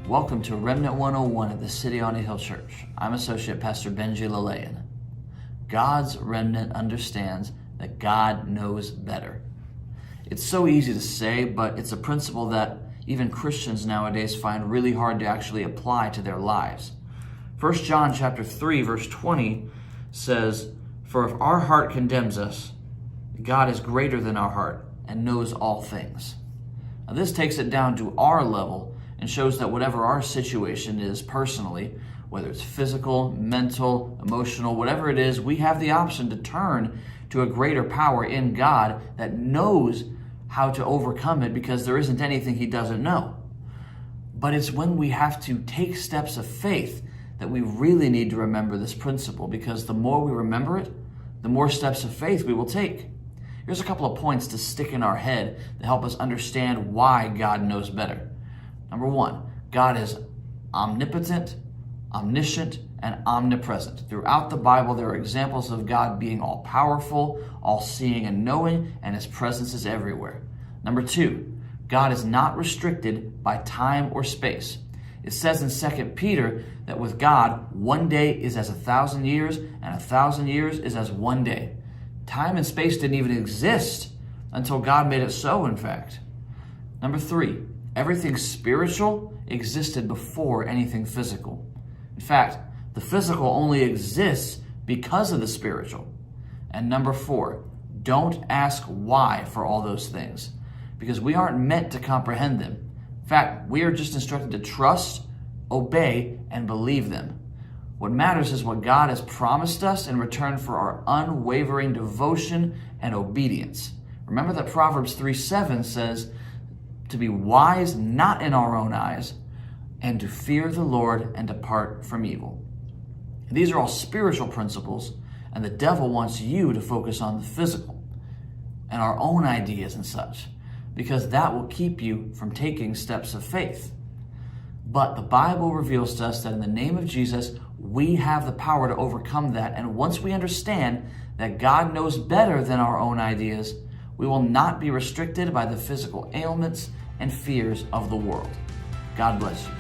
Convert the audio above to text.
Welcome to Remnant 101 at the City on a Hill Church. I'm Associate Pastor Benji Lalayan. God's remnant understands that God knows better. It's so easy to say, but it's a principle that even Christians nowadays find really hard to actually apply to their lives. 1 John chapter 3, verse 20 says, "For if our heart condemns us, God is greater than our heart and knows all things." Now, this takes it down to our level and shows that whatever our situation is personally, whether it's physical, mental, emotional, whatever it is, we have the option to turn to a greater power in God that knows how to overcome it because there isn't anything He doesn't know. But it's when we have to take steps of faith that we really need to remember this principle, because the more we remember it, the more steps of faith we will take. Here's a couple of points to stick in our head to help us understand why God knows better. Number one, God is omnipotent, omniscient, and omnipresent. Throughout the Bible, there are examples of God being all-powerful, all-seeing and knowing, and His presence is everywhere. Number two, God is not restricted by time or space. It says in 2 Peter that with God, one day is as 1,000 years, and 1,000 years is as one day. Time and space didn't even exist until God made it so, in fact. Number three, everything spiritual existed before anything physical. In fact, the physical only exists because of the spiritual. And number four, don't ask why for all those things, because we aren't meant to comprehend them. In fact, we are just instructed to trust, obey, and believe them. What matters is what God has promised us in return for our unwavering devotion and obedience. Remember that Proverbs 3:7 says, to be wise not in our own eyes, and to fear the Lord and depart from evil. These are all spiritual principles, and the devil wants you to focus on the physical and our own ideas and such, because that will keep you from taking steps of faith. But the Bible reveals to us that in the name of Jesus, we have the power to overcome that. And once we understand that God knows better than our own ideas, we will not be restricted by the physical ailments and fears of the world. God bless you.